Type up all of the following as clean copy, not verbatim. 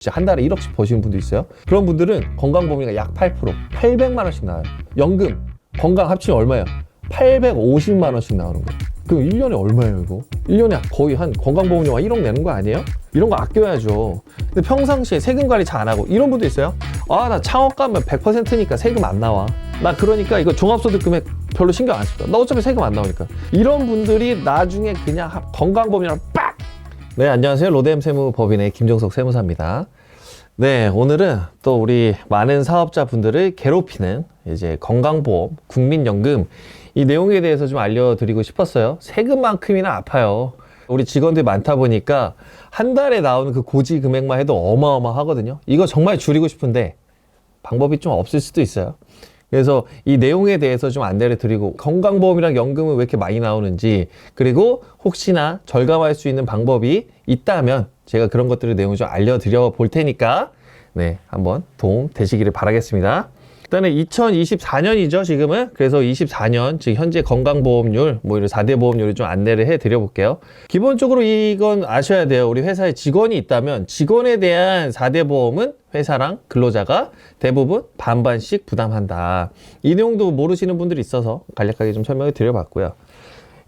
진짜 한 달에 1억씩 버시는 분도 있어요. 그런 분들은 건강보험료가 약 8%, 800만 원씩 나와요. 연금, 건강 합치면 얼마예요? 850만 원씩 나오는 거예요. 그럼 1년에 얼마예요, 이거? 1년에 거의 한 건강보험료가 1억 내는 거 아니에요? 이런 거 아껴야죠. 근데 평상시에 세금 관리 잘 안 하고 이런 분도 있어요. 아, 나 창업 가면 100%니까 세금 안 나와. 나 그러니까 이거 종합소득 금액 별로 신경 안 씁니다. 나 어차피 세금 안 나오니까. 이런 분들이 나중에 그냥 건강보험료랑 빡! 네, 안녕하세요. 로뎀 세무법인의 김종석 세무사입니다. 네, 오늘은 또 우리 많은 사업자분들을 괴롭히는 이제 건강보험, 국민연금 이 내용에 대해서 좀 알려드리고 싶었어요. 세금만큼이나 아파요. 우리 직원들이 많다 보니까 한 달에 나오는 그 고지 금액만 해도 어마어마하거든요. 이거 정말 줄이고 싶은데 방법이 좀 없을 수도 있어요. 그래서 이 내용에 대해서 좀 안내를 드리고 건강보험이랑 연금은 왜 이렇게 많이 나오는지, 그리고 혹시나 절감할 수 있는 방법이 있다면 제가 그런 것들의 내용을 좀 알려드려 볼 테니까 네, 한번 도움 되시기를 바라겠습니다. 일단은 2024년이죠, 지금은. 그래서 24년, 즉 현재 건강보험료, 뭐 이런 4대 보험료를 좀 안내를 해 드려 볼게요. 기본적으로 이건 아셔야 돼요. 우리 회사에 직원이 있다면 직원에 대한 4대 보험은 회사랑 근로자가 대부분 반반씩 부담한다. 이 내용도 모르시는 분들이 있어서 간략하게 좀 설명을 드려봤고요.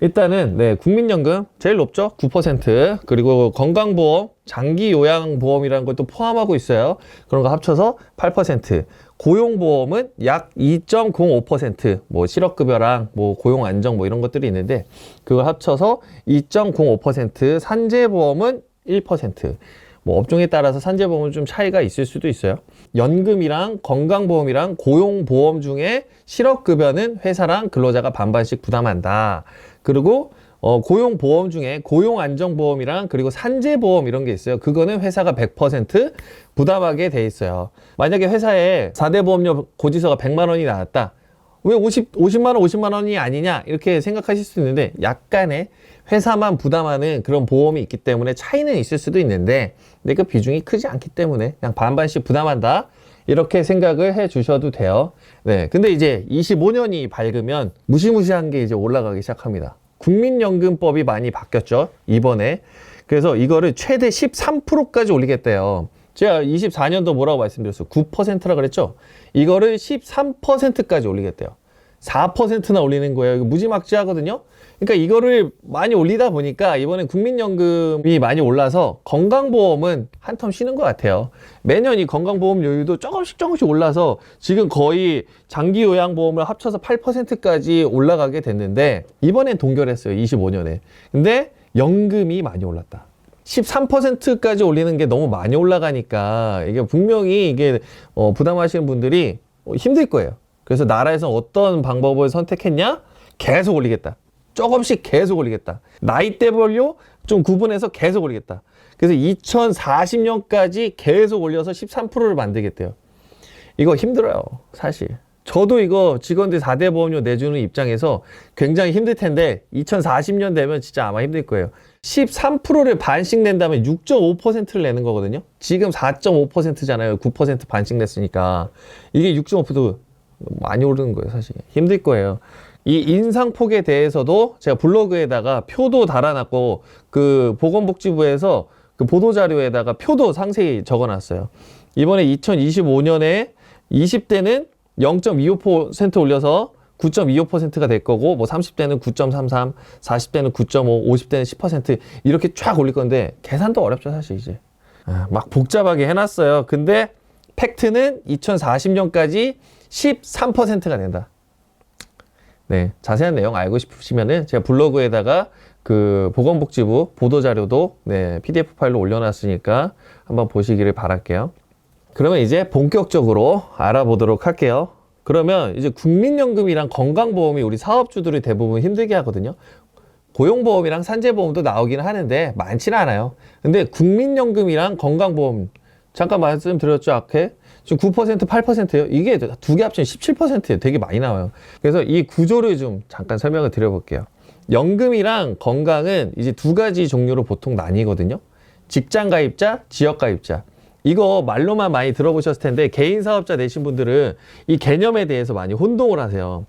일단은 네, 국민연금 제일 높죠, 9%. 그리고 건강보험, 장기요양보험이라는 것도 포함하고 있어요. 그런 거 합쳐서 8%. 고용보험은 약 2.05%. 뭐 실업급여랑 뭐 고용안정 뭐 이런 것들이 있는데 그걸 합쳐서 2.05%. 산재보험은 1%. 뭐 업종에 따라서 산재보험은 좀 차이가 있을 수도 있어요. 연금이랑 건강보험이랑 고용보험 중에 실업급여는 회사랑 근로자가 반반씩 부담한다. 그리고 고용보험 중에 고용안정보험이랑 그리고 산재보험 이런 게 있어요. 그거는 회사가 100% 부담하게 돼 있어요. 만약에 회사에 4대 보험료 고지서가 100만 원이 나왔다. 왜 50만 원, 50만 원이 아니냐 이렇게 생각하실 수 있는데 약간의 회사만 부담하는 그런 보험이 있기 때문에 차이는 있을 수도 있는데 근데 그 비중이 크지 않기 때문에 그냥 반반씩 부담한다 이렇게 생각을 해 주셔도 돼요. 네, 근데 이제 25년이 밝으면 무시무시한 게 이제 올라가기 시작합니다. 국민연금법이 많이 바뀌었죠, 이번에. 그래서 이거를 최대 13%까지 올리겠대요. 제가 24년도 뭐라고 말씀드렸어요? 9%라 그랬죠? 이거를 13%까지 올리겠대요. 4%나 올리는 거예요. 이거 무지막지하거든요? 그러니까 이거를 많이 올리다 보니까 이번엔 국민연금이 많이 올라서 건강보험은 한텀 쉬는 것 같아요. 매년 이 건강보험료율도 조금씩 올라서 지금 거의 장기요양보험을 합쳐서 8%까지 올라가게 됐는데 이번엔 동결했어요, 25년에. 근데 연금이 많이 올랐다. 13%까지 올리는 게 너무 많이 올라가니까 이게 분명히 이게 부담하시는 분들이 힘들 거예요. 그래서 나라에서 어떤 방법을 선택했냐? 계속 올리겠다. 조금씩 계속 올리겠다. 나이대별로 좀 구분해서 계속 올리겠다. 그래서 2040년까지 계속 올려서 13%를 만들겠대요. 이거 힘들어요, 사실. 저도 이거 직원들 4대 보험료 내주는 입장에서 굉장히 힘들 텐데 2040년 되면 진짜 아마 힘들 거예요. 13%를 반씩 낸다면 6.5%를 내는 거거든요. 지금 4.5%잖아요. 9% 반씩 냈으니까. 이게 6.5% 많이 오르는 거예요, 사실. 힘들 거예요. 이 인상폭에 대해서도 제가 블로그에다가 표도 달아놨고 그 보건복지부에서 그 보도자료에다가 표도 상세히 적어놨어요. 이번에 2025년에 20대는 0.25% 올려서 9.25%가 될 거고, 뭐 30대는 9.33, 40대는 9.5, 50대는 10% 이렇게 쫙 올릴 건데 계산도 어렵죠, 사실 이제. 막 복잡하게 해놨어요. 근데 팩트는 2040년까지 13%가 된다. 네, 자세한 내용 알고 싶으시면은 제가 블로그에다가 그 보건복지부 보도자료도 네, PDF 파일로 올려놨으니까 한번 보시기를 바랄게요. 그러면 이제 본격적으로 알아보도록 할게요. 그러면 이제 국민연금이랑 건강보험이 우리 사업주들이 대부분 힘들게 하거든요. 고용보험이랑 산재보험도 나오긴 하는데 많지는 않아요. 근데 국민연금이랑 건강보험 잠깐 말씀드렸죠, 앞에? 지금 9%, 8%예요. 이게 두 개 합치면 17%예요. 되게 많이 나와요. 그래서 이 구조를 좀 잠깐 설명을 드려볼게요. 연금이랑 건강은 이제 두 가지 종류로 보통 나뉘거든요. 직장가입자, 지역가입자. 이거 말로만 많이 들어보셨을 텐데 개인 사업자 되신 분들은 이 개념에 대해서 많이 혼동을 하세요.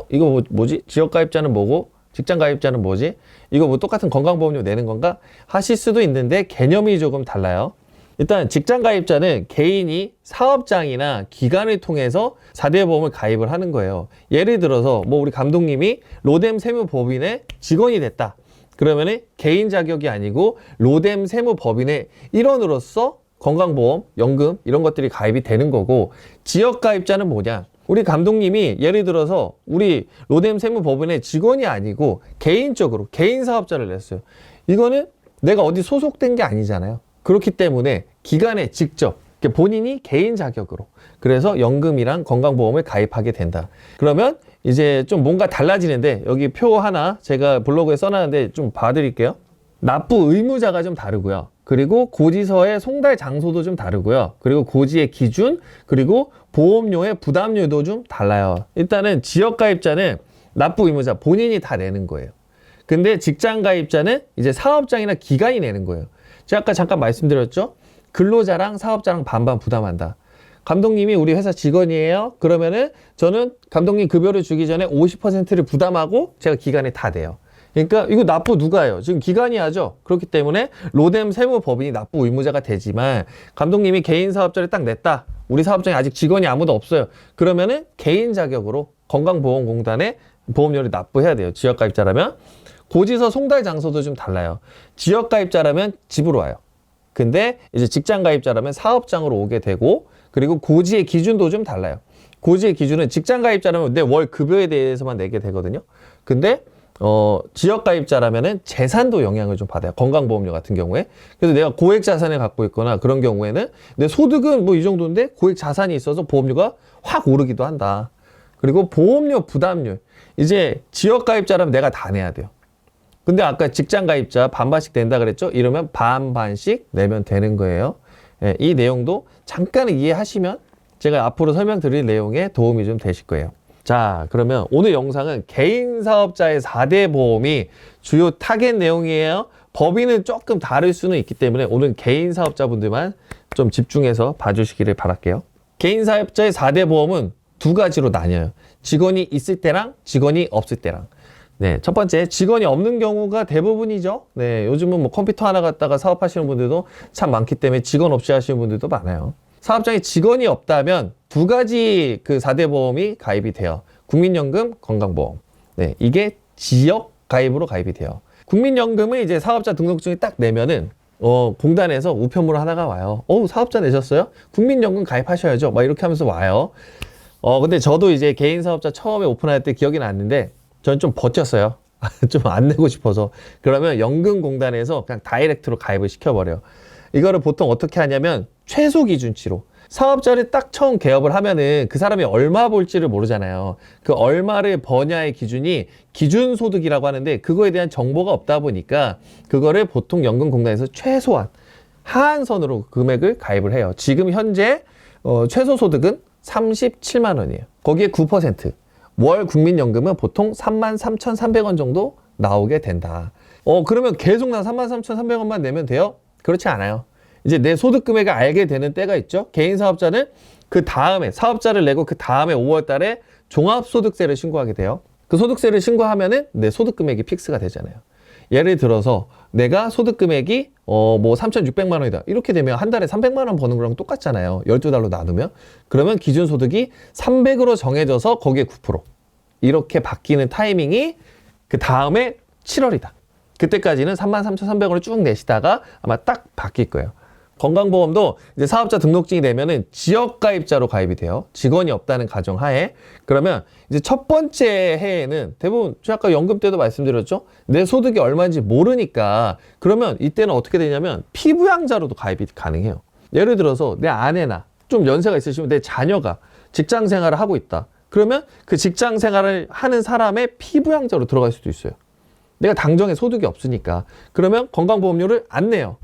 이거 뭐지? 지역가입자는 뭐고? 직장가입자는 뭐지? 이거 뭐 똑같은 건강보험료 내는 건가? 하실 수도 있는데 개념이 조금 달라요. 일단 직장 가입자는 개인이 사업장이나 기관을 통해서 4대 보험을 가입을 하는 거예요. 예를 들어서 뭐 우리 감독님이 로뎀 세무법인의 직원이 됐다. 그러면은 개인 자격이 아니고 로뎀 세무법인의 일원으로서 건강보험, 연금 이런 것들이 가입이 되는 거고, 지역 가입자는 뭐냐? 우리 감독님이 예를 들어서 우리 로뎀 세무법인의 직원이 아니고 개인적으로 개인 사업자를 냈어요. 이거는 내가 어디 소속된 게 아니잖아요. 그렇기 때문에 기관에 직접 본인이 개인 자격으로, 그래서 연금이랑 건강보험을 가입하게 된다. 그러면 이제 좀 뭔가 달라지는데, 여기 표 하나 제가 블로그에 써놨는데 좀 봐드릴게요. 납부 의무자가 좀 다르고요. 그리고 고지서의 송달 장소도 좀 다르고요. 그리고 고지의 기준, 그리고 보험료의 부담률도 좀 달라요. 일단은 지역 가입자는 납부 의무자 본인이 다 내는 거예요. 근데 직장 가입자는 이제 사업장이나 기관이 내는 거예요. 제가 아까 잠깐 말씀드렸죠? 근로자랑 사업자랑 반반 부담한다. 감독님이 우리 회사 직원이에요. 그러면은 저는 감독님 급여를 주기 전에 50%를 부담하고 제가 기관에 다 내요. 그러니까 이거 납부 누가 해요? 지금 기관이 하죠. 그렇기 때문에 로뎀 세무법인이 납부 의무자가 되지만, 감독님이 개인 사업자를 딱 냈다. 우리 사업장에 아직 직원이 아무도 없어요. 그러면은 개인 자격으로 건강보험공단에 보험료를 납부해야 돼요. 지역가입자라면. 고지서 송달 장소도 좀 달라요. 지역가입자라면 집으로 와요. 근데 이제 직장가입자라면 사업장으로 오게 되고, 그리고 고지의 기준도 좀 달라요. 고지의 기준은 직장가입자라면 내 월 급여에 대해서만 내게 되거든요. 근데 지역가입자라면은 재산도 영향을 좀 받아요. 건강보험료 같은 경우에. 그래서 내가 고액 자산을 갖고 있거나 그런 경우에는 내 소득은 뭐 이 정도인데 고액 자산이 있어서 보험료가 확 오르기도 한다. 그리고 보험료 부담률. 이제 지역가입자라면 내가 다 내야 돼요. 근데 아까 직장가입자 반반씩 낸다 그랬죠? 이러면 반반씩 내면 되는 거예요. 예, 이 내용도 잠깐 이해하시면 제가 앞으로 설명드릴 내용에 도움이 좀 되실 거예요. 자, 그러면 오늘 영상은 개인 사업자의 4대 보험이 주요 타겟 내용이에요. 법인은 조금 다를 수는 있기 때문에 오늘 개인 사업자분들만 좀 집중해서 봐주시기를 바랄게요. 개인 사업자의 4대 보험은 두 가지로 나뉘어요. 직원이 있을 때랑 직원이 없을 때랑. 네, 첫 번째, 직원이 없는 경우가 대부분이죠. 네, 요즘은 뭐 컴퓨터 하나 갖다가 사업하시는 분들도 참 많기 때문에 직원 없이 하시는 분들도 많아요. 사업장에 직원이 없다면 두 가지 그 4대 보험이 가입이 돼요. 국민연금, 건강보험. 네, 이게 지역 가입으로 가입이 돼요. 국민연금은 이제 사업자 등록증을 딱 내면은 공단에서 우편물 하나가 와요. 사업자 내셨어요? 국민연금 가입하셔야죠. 막 이렇게 하면서 와요. 근데 저도 이제 개인 사업자 처음에 오픈할 때 기억이 났는데 저는 좀 버텼어요. 좀 안 내고 싶어서. 그러면 연금공단에서 그냥 다이렉트로 가입을 시켜버려요. 이거를 보통 어떻게 하냐면 최소 기준치로 사업자를 딱 처음 개업을 하면은 그 사람이 얼마 벌지를 모르잖아요. 그 얼마를 버냐의 기준이 기준소득이라고 하는데, 그거에 대한 정보가 없다 보니까 그거를 보통 연금공단에서 최소한 하한선으로 금액을 가입을 해요. 지금 현재 최소 소득은 37만 원이에요. 거기에 9%. 월 국민연금은 보통 33,300원 정도 나오게 된다. 그러면 계속 나 33,300원만 내면 돼요? 그렇지 않아요. 이제 내 소득 금액을 알게 되는 때가 있죠. 개인 사업자는 그 다음에 사업자를 내고 그 다음에 5월 달에 종합소득세를 신고하게 돼요. 그 소득세를 신고하면은 내 소득 금액이 픽스가 되잖아요. 예를 들어서 내가 소득 금액이 뭐 3,600만 원이다. 이렇게 되면 한 달에 300만 원 버는 거랑 똑같잖아요. 12달로 나누면. 그러면 기준 소득이 300으로 정해져서 거기에 9%. 이렇게 바뀌는 타이밍이 그 다음에 7월이다. 그때까지는 33,300원을 쭉 내시다가 아마 딱 바뀔 거예요. 건강보험도 이제 사업자 등록증이 되면은 지역가입자로 가입이 돼요. 직원이 없다는 가정하에. 그러면 이제 첫 번째 해에는 대부분 제가 아까 연금 때도 말씀드렸죠. 내 소득이 얼마인지 모르니까, 그러면 이때는 어떻게 되냐면 피부양자로도 가입이 가능해요. 예를 들어서 내 아내나 좀 연세가 있으시면 내 자녀가 직장 생활을 하고 있다. 그러면 그 직장 생활을 하는 사람의 피부양자로 들어갈 수도 있어요. 내가 당정에 소득이 없으니까. 그러면 건강보험료를 안 내요.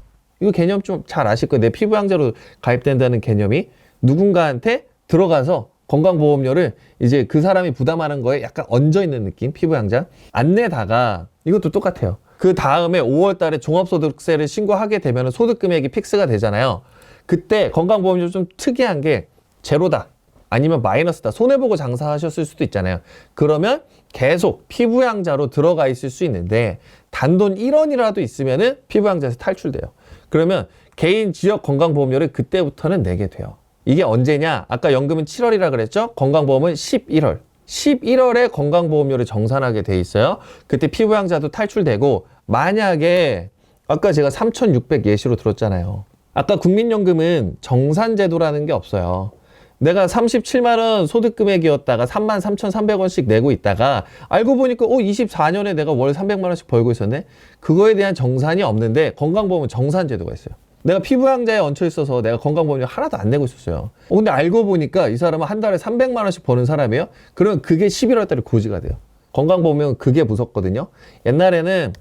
이거 개념 좀 잘 아실 거예요. 내 피부양자로 가입된다는 개념이 누군가한테 들어가서 건강보험료를 이제 그 사람이 부담하는 거에 약간 얹어있는 느낌, 피부양자. 안 내다가 이것도 똑같아요. 그 다음에 5월 달에 종합소득세를 신고하게 되면 소득 금액이 픽스가 되잖아요. 그때 건강보험료 좀 특이한 게 제로다. 아니면 마이너스다. 손해보고 장사하셨을 수도 있잖아요. 그러면 계속 피부양자로 들어가 있을 수 있는데 단돈 1원이라도 있으면은 피부양자에서 탈출돼요. 그러면 개인 지역 건강보험료를 그때부터는 내게 돼요. 이게 언제냐? 아까 연금은 7월이라 그랬죠? 건강보험은 11월. 11월에 건강보험료를 정산하게 돼 있어요. 그때 피부양자도 탈출되고, 만약에 아까 제가 3,600 예시로 들었잖아요. 아까 국민연금은 정산제도라는 게 없어요. 내가 37만 원 소득금액이었다가 33,300원씩 내고 있다가 알고 보니까 24년에 내가 월 300만 원씩 벌고 있었네. 그거에 대한 정산이 없는데 건강보험은 정산제도가 있어요. 내가 피부양자에 얹혀 있어서 내가 건강보험료 하나도 안 내고 있었어요. 근데 알고 보니까 이 사람은 한 달에 300만 원씩 버는 사람이에요. 그러면 그게 11월 달에 고지가 돼요. 건강보험은 그게 무섭거든요. 옛날에는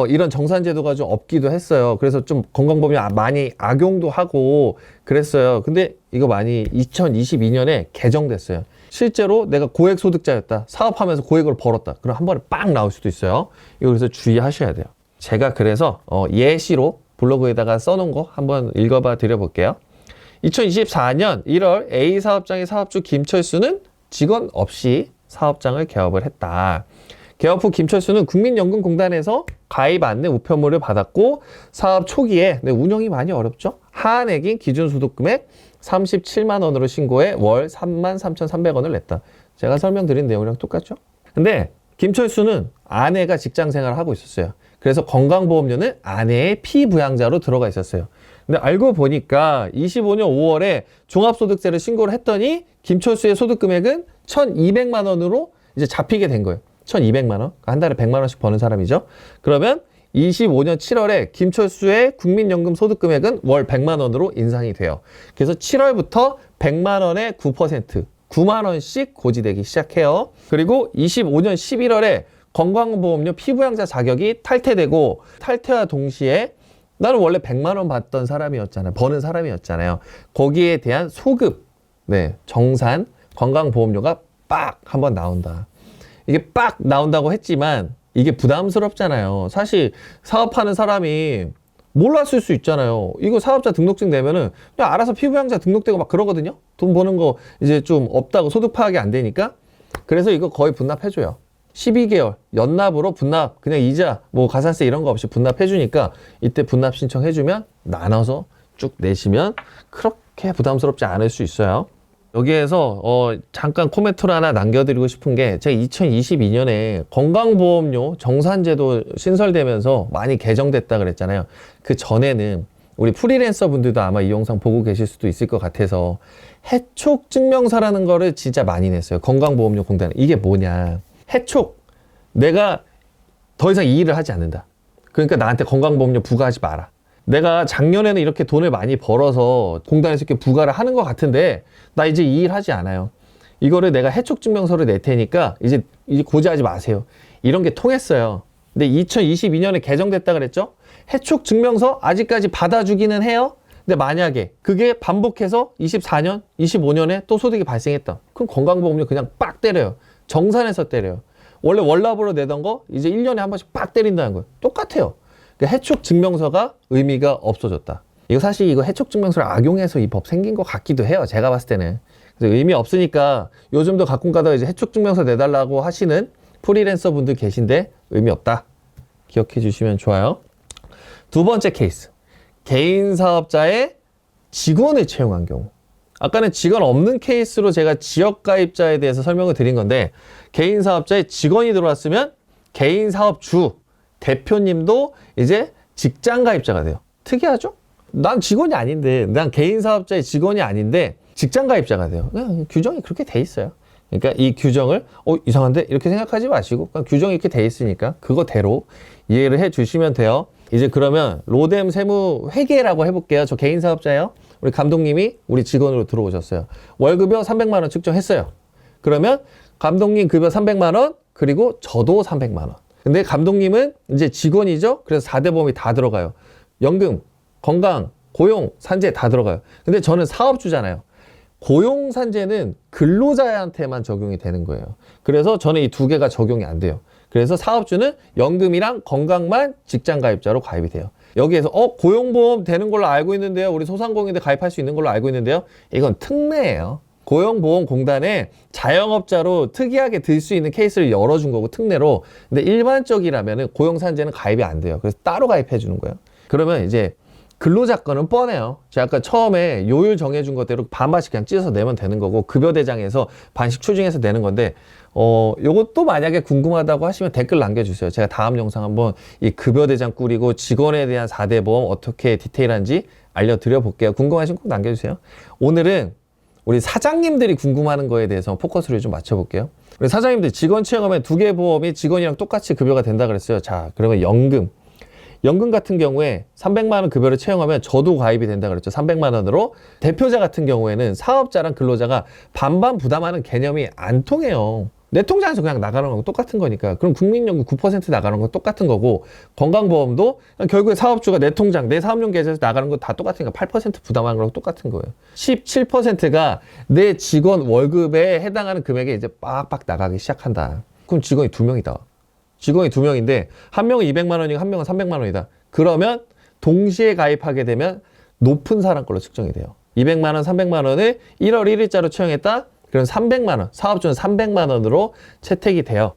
이런 정산제도가 좀 없기도 했어요. 그래서 좀 건강보험료 많이 악용도 하고 그랬어요. 근데 이거 많이 2022년에 개정됐어요. 실제로 내가 고액 소득자였다. 사업하면서 고액을 벌었다. 그럼 한 번에 빵 나올 수도 있어요. 이거 그래서 주의하셔야 돼요. 제가 그래서 예시로 블로그에다가 써놓은 거 한번 읽어봐 드려볼게요. 2024년 1월 A 사업장의 사업주 김철수는 직원 없이 사업장을 개업을 했다. 개업 후 김철수는 국민연금공단에서 가입 안내 우편물을 받았고 사업 초기에 운영이 많이 어렵죠. 한액인 기준소득금액 37만 원으로 신고해 월 33,300원을 냈다. 제가 설명드린 내용이랑 똑같죠? 근데 김철수는 아내가 직장생활을 하고 있었어요. 그래서 건강보험료는 아내의 피부양자로 들어가 있었어요. 근데 알고 보니까 25년 5월에 종합소득세를 신고를 했더니 김철수의 소득금액은 1,200만 원으로 이제 잡히게 된 거예요. 1,200만 원. 한 달에 100만 원씩 버는 사람이죠. 그러면 25년 7월에 김철수의 국민연금 소득금액은 월 100만 원으로 인상이 돼요. 그래서 7월부터 100만 원의 9%, 9만 원씩 고지되기 시작해요. 그리고 25년 11월에 건강보험료 피부양자 자격이 탈퇴되고 탈퇴와 동시에 나는 원래 100만 원 받던 사람이었잖아요. 버는 사람이었잖아요. 거기에 대한 소급, 정산, 건강보험료가 빡 한번 나온다. 이게 빡 나온다고 했지만 이게 부담스럽잖아요. 사실 사업하는 사람이 몰랐을 수 있잖아요. 이거 사업자 등록증 내면은 그냥 알아서 피부양자 등록되고 막 그러거든요. 돈 버는 거 이제 좀 없다고 소득 파악이 안 되니까. 그래서 이거 거의 분납해줘요. 12개월 연납으로 분납, 그냥 이자, 뭐 가산세 이런 거 없이 분납해주니까 이때 분납 신청해주면 나눠서 쭉 내시면 그렇게 부담스럽지 않을 수 있어요. 여기에서 잠깐 코멘트를 하나 남겨드리고 싶은 게 제가 2022년에 건강보험료 정산제도 신설되면서 많이 개정됐다 그랬잖아요. 그 전에는 우리 프리랜서 분들도 아마 이 영상 보고 계실 수도 있을 것 같아서 해촉 증명서라는 거를 진짜 많이 냈어요. 건강보험료 공단에. 이게 뭐냐. 해촉. 내가 더 이상 이 일을 하지 않는다. 그러니까 나한테 건강보험료 부과하지 마라. 내가 작년에는 이렇게 돈을 많이 벌어서 공단에서 이렇게 부과를 하는 것 같은데 나 이제 이 일 하지 않아요. 이거를 내가 해촉 증명서를 낼 테니까 이제 고지하지 마세요. 이런 게 통했어요. 근데 2022년에 개정됐다 그랬죠? 해촉 증명서 아직까지 받아주기는 해요. 근데 만약에 그게 반복해서 24년, 25년에 또 소득이 발생했다. 그럼 건강보험료 그냥 빡 때려요. 정산해서 때려요. 원래 월납으로 내던 거 이제 1년에 한 번씩 빡 때린다는 거예요. 똑같아요. 그러니까 해촉 증명서가 의미가 없어졌다. 이거 사실 이거 해촉 증명서를 악용해서 이 법 생긴 것 같기도 해요. 제가 봤을 때는. 그래서 의미 없으니까 요즘도 가끔 가다가 이제 해촉 증명서 내달라고 하시는 프리랜서 분들 계신데 의미 없다. 기억해 주시면 좋아요. 두 번째 케이스. 개인 사업자의 직원을 채용한 경우. 아까는 직원 없는 케이스로 제가 지역가입자에 대해서 설명을 드린 건데 개인 사업자에 직원이 들어왔으면 개인 사업주, 대표님도 이제 직장가입자가 돼요. 특이하죠? 난 직원이 아닌데, 난 개인 사업자의 직원이 아닌데 직장가입자가 돼요. 그냥 규정이 그렇게 돼 있어요. 그러니까 이 규정을 이상한데? 이렇게 생각하지 마시고 그냥 규정이 이렇게 돼 있으니까 그거대로 이해를 해 주시면 돼요. 이제 그러면 로뎀 세무 회계라고 해볼게요. 저 개인 사업자예요. 우리 감독님이 우리 직원으로 들어오셨어요. 월급여 300만 원 측정했어요. 그러면 감독님 급여 300만 원, 그리고 저도 300만 원. 근데 감독님은 이제 직원이죠. 그래서 4대 보험이 다 들어가요. 연금, 건강, 고용, 산재 다 들어가요. 근데 저는 사업주잖아요. 고용 산재는 근로자한테만 적용이 되는 거예요. 그래서 저는 이 두 개가 적용이 안 돼요. 그래서 사업주는 연금이랑 건강만 직장가입자로 가입이 돼요. 여기에서 고용보험 되는 걸로 알고 있는데요. 우리 소상공인들 가입할 수 있는 걸로 알고 있는데요. 이건 특례예요. 고용보험공단에 자영업자로 특이하게 들 수 있는 케이스를 열어준 거고 특례로. 근데 일반적이라면 고용산재는 가입이 안 돼요. 그래서 따로 가입해 주는 거예요. 그러면 이제 근로자 거는 뻔해요. 제가 아까 처음에 요율 정해준 것대로 반반씩 그냥 찢어서 내면 되는 거고, 급여대장에서 반씩 추징해서 내는 건데, 요것도 만약에 궁금하다고 하시면 댓글 남겨주세요. 제가 다음 영상 한번 이 급여대장 꾸리고 직원에 대한 4대 보험 어떻게 디테일한지 알려드려 볼게요. 궁금하신 거 꼭 남겨주세요. 오늘은 우리 사장님들이 궁금하는 거에 대해서 포커스를 좀 맞춰볼게요. 우리 사장님들 직원 채용하면 2개 보험이 직원이랑 똑같이 급여가 된다 그랬어요. 자, 그러면 연금 같은 경우에 300만 원 급여를 채용하면 저도 가입이 된다 그랬죠. 300만 원으로. 대표자 같은 경우에는 사업자랑 근로자가 반반 부담하는 개념이 안 통해요. 내 통장에서 그냥 나가는 건 똑같은 거니까. 그럼 국민연금 9% 나가는 건 똑같은 거고, 건강보험도 결국에 사업주가 내 통장, 내 사업용 계좌에서 나가는 건 다 똑같으니까 8% 부담하는 거랑 똑같은 거예요. 17%가 내 직원 월급에 해당하는 금액에 이제 빡빡 나가기 시작한다. 그럼 직원이 2명이다. 직원이 2명인데 한 명은 200만 원이고 한 명은 300만 원이다. 그러면 동시에 가입하게 되면 높은 사람 걸로 측정이 돼요. 200만 원, 300만 원을 1월 1일자로 채용했다. 그럼 300만 원, 사업주는 300만 원으로 채택이 돼요.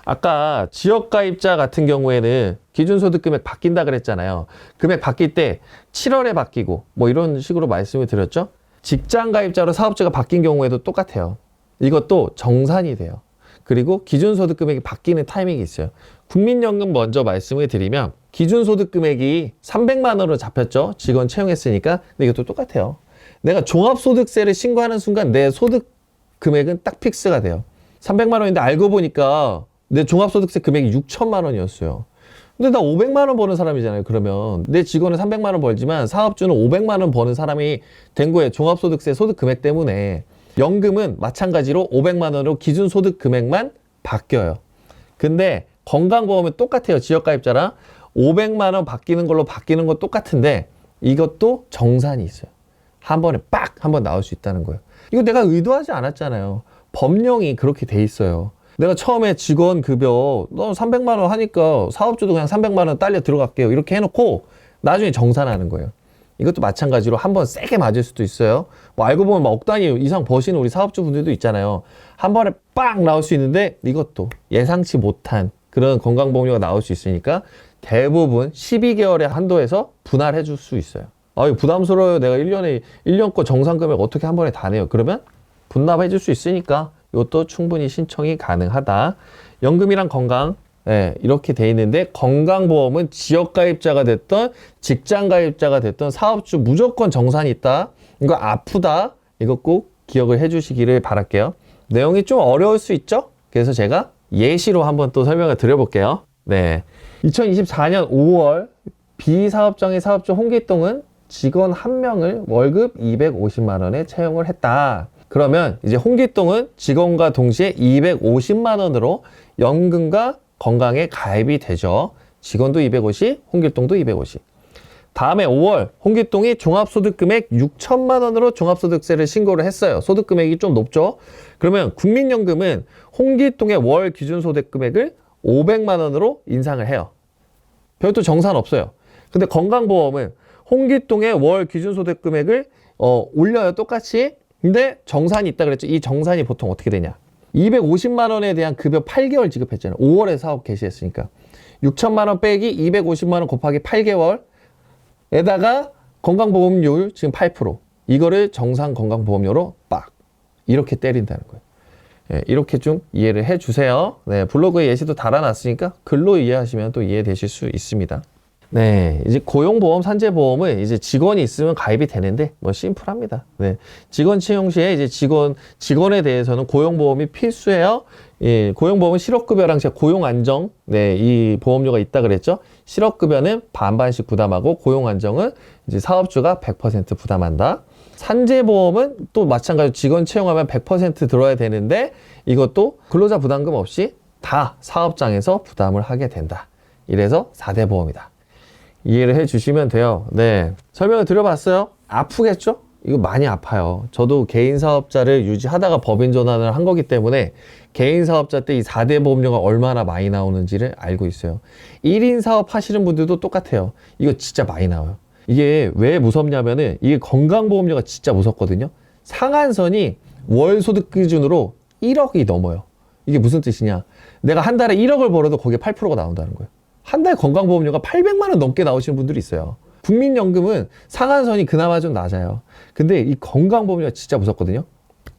아까 지역가입자 같은 경우에는 기준소득 금액 바뀐다 그랬잖아요. 금액 바뀔 때 7월에 바뀌고 뭐 이런 식으로 말씀을 드렸죠. 직장가입자로 사업주가 바뀐 경우에도 똑같아요. 이것도 정산이 돼요. 그리고 기준소득 금액이 바뀌는 타이밍이 있어요. 국민연금 먼저 말씀을 드리면 기준소득 금액이 300만 원으로 잡혔죠. 직원 채용했으니까. 근데 이것도 똑같아요. 내가 종합소득세를 신고하는 순간 내 소득 금액은 딱 픽스가 돼요. 300만 원인데 알고 보니까 내 종합소득세 금액이 6천만 원이었어요. 근데 나 500만 원 버는 사람이잖아요. 그러면 내 직원은 300만 원 벌지만 사업주는 500만 원 버는 사람이 된 거예요. 종합소득세 소득 금액 때문에. 연금은 마찬가지로 500만 원으로 기준소득 금액만 바뀌어요. 근데 건강보험은 똑같아요. 지역가입자랑 500만 원 바뀌는 걸로 바뀌는 건 똑같은데 이것도 정산이 있어요. 한 번에 빡! 한 번 나올 수 있다는 거예요. 이거 내가 의도하지 않았잖아요. 법령이 그렇게 돼 있어요. 내가 처음에 직원 급여 너 300만 원 하니까 사업주도 그냥 300만 원 딸려 들어갈게요. 이렇게 해놓고 나중에 정산하는 거예요. 이것도 마찬가지로 한 번 세게 맞을 수도 있어요. 뭐 알고 보면 막 억 단위 이상 버시는 우리 사업주분들도 있잖아요. 한 번에 빡 나올 수 있는데 이것도 예상치 못한 그런 건강보험료가 나올 수 있으니까 대부분 12개월의 한도에서 분할해 줄 수 있어요. 이거 부담스러워요. 내가 1년 거 정산 금액 어떻게 한 번에 다 내요. 그러면 분납해 줄 수 있으니까 이것도 충분히 신청이 가능하다. 연금이랑 건강 이렇게 돼 있는데 건강보험은 지역가입자가 됐던 직장가입자가 됐던 사업주 무조건 정산이 있다. 이거 아프다. 이거 꼭 기억을 해 주시기를 바랄게요. 내용이 좀 어려울 수 있죠? 그래서 제가 예시로 한번 또 설명을 드려볼게요. 2024년 5월 B사업장의 사업주 홍길동은 직원 1명을 월급 250만 원에 채용을 했다. 그러면 이제 홍길동은 직원과 동시에 250만 원으로 연금과 건강에 가입이 되죠. 직원도 250, 홍길동도 250. 다음에 5월 홍길동이 종합소득금액 6천만 원으로 종합소득세를 신고를 했어요. 소득금액이 좀 높죠. 그러면 국민연금은 홍길동의 월 기준소득금액을 500만 원으로 인상을 해요. 별도 정산 없어요. 근데 건강보험은 홍길동의 월 기준소득금액을 올려요. 똑같이. 근데 정산이 있다 그랬죠. 이 정산이 보통 어떻게 되냐. 250만 원에 대한 급여 8개월 지급했잖아요. 5월에 사업 개시했으니까. 6천만 원 빼기 250만 원 곱하기 8개월에다가 건강보험료율 지금 8%. 이거를 정상 건강보험료로 빡 이렇게 때린다는 거예요. 이렇게 좀 이해를 해주세요. 블로그에 예시도 달아놨으니까 글로 이해하시면 또 이해되실 수 있습니다. 이제 고용보험, 산재보험은 이제 직원이 있으면 가입이 되는데, 뭐, 심플합니다. 직원 채용 시에 이제 직원에 대해서는 고용보험이 필수예요. 고용보험은 실업급여랑 제가 고용안정, 이 보험료가 있다 그랬죠. 실업급여는 반반씩 부담하고, 고용안정은 이제 사업주가 100% 부담한다. 산재보험은 또 마찬가지로 직원 채용하면 100% 들어야 되는데, 이것도 근로자 부담금 없이 다 사업장에서 부담을 하게 된다. 이래서 4대 보험이다. 이해를 해 주시면 돼요. 설명을 드려봤어요. 아프겠죠? 이거 많이 아파요. 저도 개인 사업자를 유지하다가 법인 전환을 한 거기 때문에 개인 사업자 때 이 4대 보험료가 얼마나 많이 나오는지를 알고 있어요. 1인 사업 하시는 분들도 똑같아요. 이거 진짜 많이 나와요. 이게 왜 무섭냐면은 이게 건강보험료가 진짜 무섭거든요. 상한선이 월 소득 기준으로 1억이 넘어요. 이게 무슨 뜻이냐? 내가 한 달에 1억을 벌어도 거기에 8%가 나온다는 거예요. 한 달 건강보험료가 800만 원 넘게 나오시는 분들이 있어요. 국민연금은 상한선이 그나마 좀 낮아요. 근데 이 건강보험료가 진짜 무섭거든요.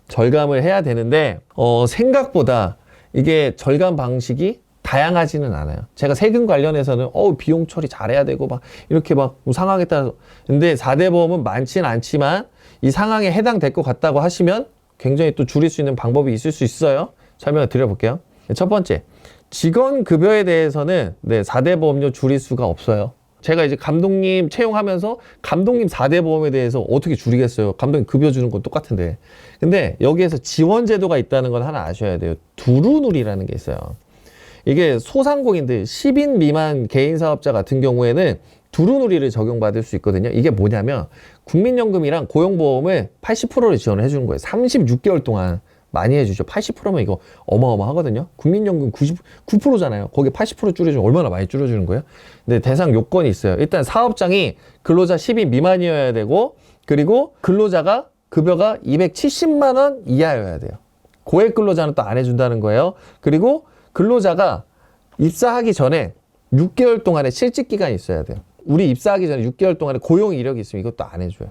절감을 해야 되는데 생각보다 이게 절감 방식이 다양하지는 않아요. 제가 세금 관련해서는 비용 처리 잘해야 되고 막 이렇게 막 상황에 따라서, 근데 4대 보험은 많지는 않지만 이 상황에 해당될 것 같다고 하시면 굉장히 또 줄일 수 있는 방법이 있을 수 있어요. 설명을 드려볼게요. 첫 번째, 직원 급여에 대해서는 4대 보험료 줄일 수가 없어요. 제가 이제 감독님 채용하면서 감독님 4대 보험에 대해서 어떻게 줄이겠어요? 감독님 급여 주는 건 똑같은데. 근데 여기에서 지원 제도가 있다는 건 하나 아셔야 돼요. 두루누리라는 게 있어요. 이게 소상공인들 10인 미만 개인 사업자 같은 경우에는 두루누리를 적용받을 수 있거든요. 이게 뭐냐면 국민연금이랑 고용보험을 80%를 지원을 해주는 거예요. 36개월 동안 많이 해주죠. 80%면 이거 어마어마하거든요. 국민연금 99%잖아요. 거기에 80% 줄여주면 얼마나 많이 줄여주는 거예요? 근데 대상 요건이 있어요. 일단 사업장이 근로자 10인 미만이어야 되고, 그리고 근로자가 급여가 270만 원 이하여야 돼요. 고액 근로자는 또 안 해준다는 거예요. 그리고 근로자가 입사하기 전에 6개월 동안의 실직 기간이 있어야 돼요. 우리 입사하기 전에 6개월 동안의 고용 이력이 있으면 이것도 안 해줘요.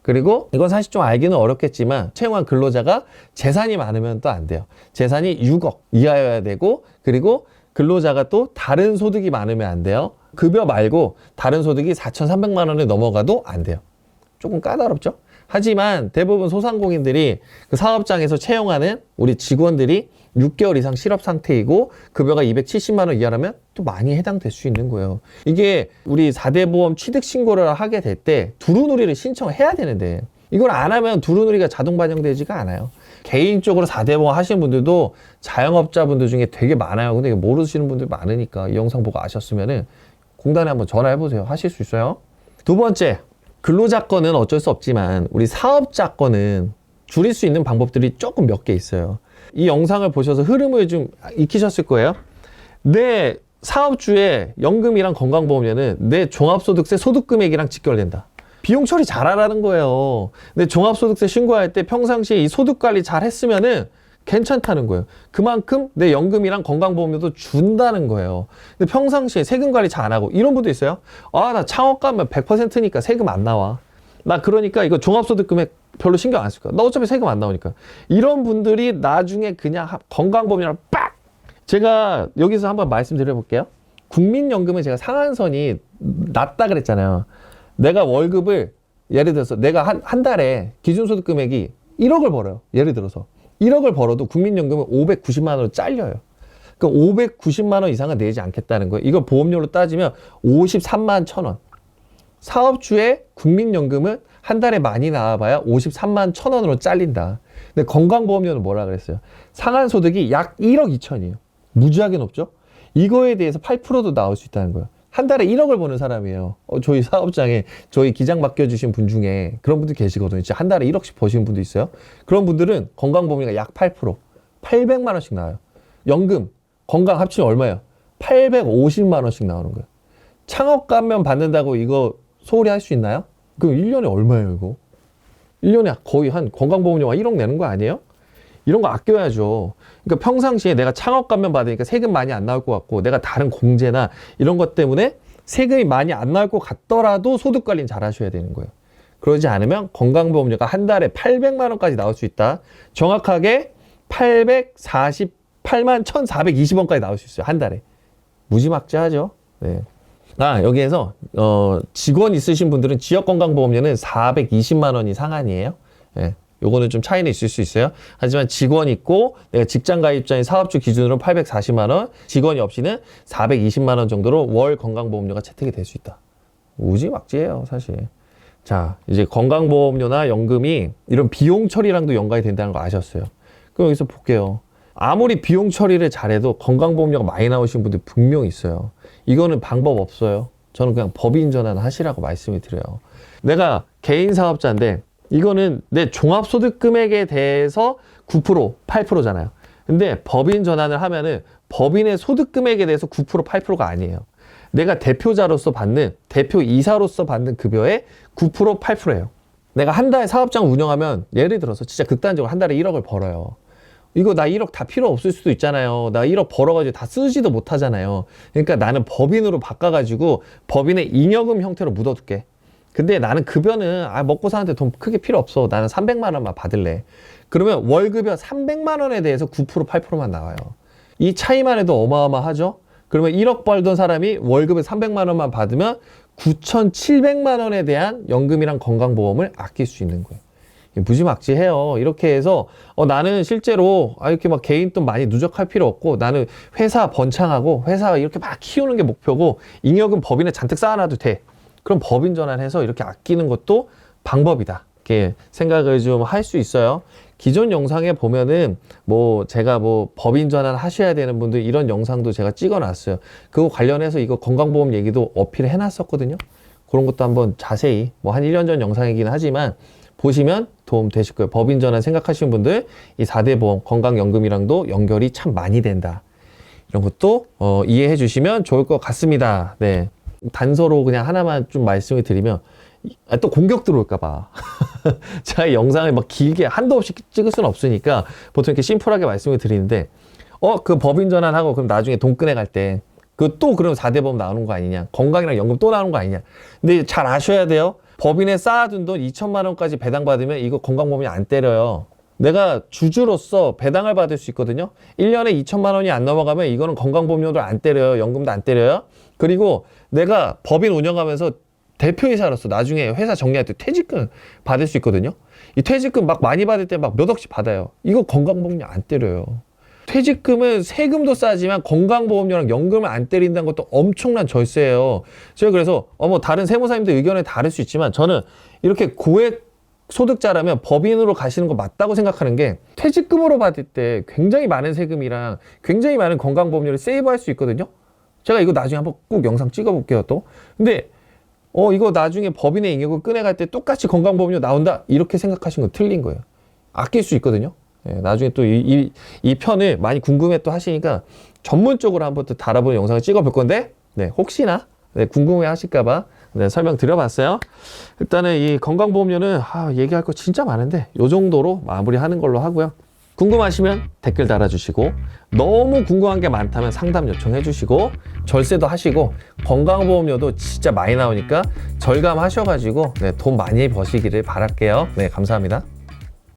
그리고 이건 사실 좀 알기는 어렵겠지만 채용한 근로자가 재산이 많으면 또 안 돼요. 재산이 6억 이하여야 되고, 그리고 근로자가 또 다른 소득이 많으면 안 돼요. 급여 말고 다른 소득이 4,300만 원을 넘어가도 안 돼요. 조금 까다롭죠? 하지만 대부분 소상공인들이 그 사업장에서 채용하는 우리 직원들이 6개월 이상 실업 상태이고 급여가 270만 원 이하라면 또 많이 해당될 수 있는 거예요. 이게 우리 4대 보험 취득 신고를 하게 될 때 두루누리를 신청해야 되는데 이걸 안 하면 두루누리가 자동 반영되지가 않아요. 개인적으로 4대 보험 하시는 분들도 자영업자분들 중에 되게 많아요. 근데 이거 모르시는 분들 많으니까 이 영상 보고 아셨으면은 공단에 한번 전화해보세요. 하실 수 있어요. 두 번째, 근로자 건은 어쩔 수 없지만 우리 사업자 건은 줄일 수 있는 방법들이 조금 몇 개 있어요. 이 영상을 보셔서 흐름을 좀 익히셨을 거예요. 내 사업주의 연금이랑 건강보험료는 내 종합소득세 소득금액이랑 직결된다. 비용 처리 잘하라는 거예요. 근데 종합소득세 신고할 때 평상시에 이 소득관리 잘 했으면은 괜찮다는 거예요. 그만큼 내 연금이랑 건강보험료도 준다는 거예요. 근데 평상시에 세금 관리 잘 안 하고 이런 분도 있어요. 나 창업 가면 100%니까 세금 안 나와. 나 그러니까 이거 종합소득금액 별로 신경 안 쓸 거야. 나 어차피 세금 안 나오니까. 이런 분들이 나중에 그냥 건강보험료를 빡! 제가 여기서 한번 말씀드려볼게요. 국민연금은 제가 상한선이 낮다 그랬잖아요. 내가 월급을 예를 들어서 내가 한 달에 기준소득금액이 1억을 벌어요. 예를 들어서 1억을 벌어도 국민연금은 590만 원으로 잘려요. 그러니까 590만 원 이상은 내지 않겠다는 거예요. 이걸 보험료로 따지면 53만 1,000원. 사업주의 국민연금은 한 달에 많이 나와봐야 53만 1,000원으로 잘린다. 근데 건강보험료는 뭐라 그랬어요? 상한소득이 약 1억 2천이에요. 무지하게 높죠? 이거에 대해서 8%도 나올 수 있다는 거예요. 한 달에 1억을 버는 사람이에요. 저희 사업장에 저희 기장 맡겨주신 분 중에 그런 분들 계시거든요. 진짜 한 달에 1억씩 버시는 분도 있어요. 그런 분들은 건강보험료가 약 8%, 800만 원씩 나와요. 연금, 건강 합치면 얼마예요? 850만 원씩 나오는 거예요. 창업 감면 받는다고 이거 소홀히 할 수 있나요? 그럼 1년에 얼마예요, 이거? 1년에 거의 한 건강보험료가 1억 내는 거 아니에요? 이런 거 아껴야죠. 그러니까 평상시에 내가 창업 감면 받으니까 세금 많이 안 나올 것 같고 내가 다른 공제나 이런 것 때문에 세금이 많이 안 나올 것 같더라도 소득 관리는 잘 하셔야 되는 거예요. 그러지 않으면 건강보험료가 한 달에 800만 원까지 나올 수 있다. 정확하게 848만 1,420원까지 나올 수 있어요. 한 달에. 무지막지하죠. 네. 여기에서 직원 있으신 분들은 지역건강보험료는 420만 원이 상한이에요. 네. 요거는 좀 차이는 있을 수 있어요. 하지만 직원 있고 내가 직장 가입자인 사업주 기준으로 840만 원, 직원이 없이는 420만 원 정도로 월 건강보험료가 채택이 될 수 있다. 무지막지예요, 사실. 자, 이제 건강보험료나 연금이 이런 비용 처리랑도 연관이 된다는 거 아셨어요? 그럼 여기서 볼게요. 아무리 비용 처리를 잘해도 건강보험료가 많이 나오신 분들 분명히 있어요. 이거는 방법 없어요. 저는 그냥 법인 전환 하시라고 말씀을 드려요. 내가 개인 사업자인데 이거는 내 종합소득금액에 대해서 9%, 8%잖아요. 근데 법인 전환을 하면은 법인의 소득금액에 대해서 9%, 8%가 아니에요. 내가 대표자로서 받는, 대표이사로서 받는 급여의 9%, 8%예요. 내가 한 달 사업장 운영하면 예를 들어서 진짜 극단적으로 한 달에 1억을 벌어요. 이거 나 1억 다 필요 없을 수도 있잖아요. 나 1억 벌어가지고 다 쓰지도 못하잖아요. 그러니까 나는 법인으로 바꿔가지고 법인의 잉여금 형태로 묻어둘게. 근데 나는 급여는 먹고 사는데 돈 크게 필요 없어. 나는 300만 원만 받을래. 그러면 월급여 300만 원에 대해서 9% 8%만 나와요. 이 차이만 해도 어마어마하죠. 그러면 1억 벌던 사람이 월급에 300만 원만 받으면 9,700만 원에 대한 연금이랑 건강보험을 아낄 수 있는 거예요. 무지막지해요. 이렇게 해서 나는 실제로 이렇게 막 개인 돈 많이 누적할 필요 없고 나는 회사 번창하고 회사 이렇게 막 키우는 게 목표고 잉여금 법인에 잔뜩 쌓아놔도 돼. 그럼 법인 전환해서 이렇게 아끼는 것도 방법이다. 이렇게 생각을 좀 할 수 있어요. 기존 영상에 보면은 제가 법인 전환 하셔야 되는 분들 이런 영상도 제가 찍어 놨어요. 그거 관련해서 이거 건강보험 얘기도 어필을 해 놨었거든요. 그런 것도 한번 자세히 한 1년 전 영상이긴 하지만 보시면 도움 되실 거예요. 법인 전환 생각하시는 분들 이 4대 보험 건강연금이랑도 연결이 참 많이 된다. 이런 것도 이해해 주시면 좋을 것 같습니다. 네. 단서로 그냥 하나만 좀 말씀을 드리면 또 공격 들어올까 봐 제가 이 영상을 막 길게 한도 없이 찍을 수는 없으니까 보통 이렇게 심플하게 말씀을 드리는데 그 법인 전환하고 그럼 나중에 돈 꺼내갈 때 또 그럼 4대 보험 나오는 거 아니냐, 건강이랑 연금 또 나오는 거 아니냐. 근데 잘 아셔야 돼요. 법인에 쌓아둔 돈 2천만 원까지 배당받으면 이거 건강보험이 안 때려요. 내가 주주로서 배당을 받을 수 있거든요. 1년에 2천만 원이 안 넘어가면 이거는 건강보험료도 안 때려요. 연금도 안 때려요. 그리고 내가 법인 운영하면서 대표이사로서 나중에 회사 정리할 때 퇴직금 받을 수 있거든요. 이 퇴직금 막 많이 받을 때 막 몇 억씩 받아요. 이거 건강보험료 안 때려요. 퇴직금은 세금도 싸지만 건강보험료랑 연금을 안 때린다는 것도 엄청난 절세예요. 제가 그래서 다른 세무사님들 의견은 다를 수 있지만 저는 이렇게 고액 소득자라면 법인으로 가시는 거 맞다고 생각하는 게 퇴직금으로 받을 때 굉장히 많은 세금이랑 굉장히 많은 건강보험료를 세이브할 수 있거든요. 제가 이거 나중에 한번 꼭 영상 찍어볼게요 또. 근데 이거 나중에 법인의 잉여금 꺼내갈 때 똑같이 건강보험료 나온다 이렇게 생각하시는 건 틀린 거예요. 아낄 수 있거든요. 네, 나중에 또 이 편을 많이 궁금해 또 하시니까 전문적으로 한번 또 달아보는 영상을 찍어볼 건데 네, 혹시나 궁금해 하실까봐 설명 드려봤어요. 일단은 이 건강보험료는 얘기할 거 진짜 많은데 이 정도로 마무리하는 걸로 하고요. 궁금하시면 댓글 달아주시고 너무 궁금한 게 많다면 상담 요청해 주시고 절세도 하시고 건강보험료도 진짜 많이 나오니까 절감하셔가지고 돈 많이 버시기를 바랄게요. 네, 감사합니다.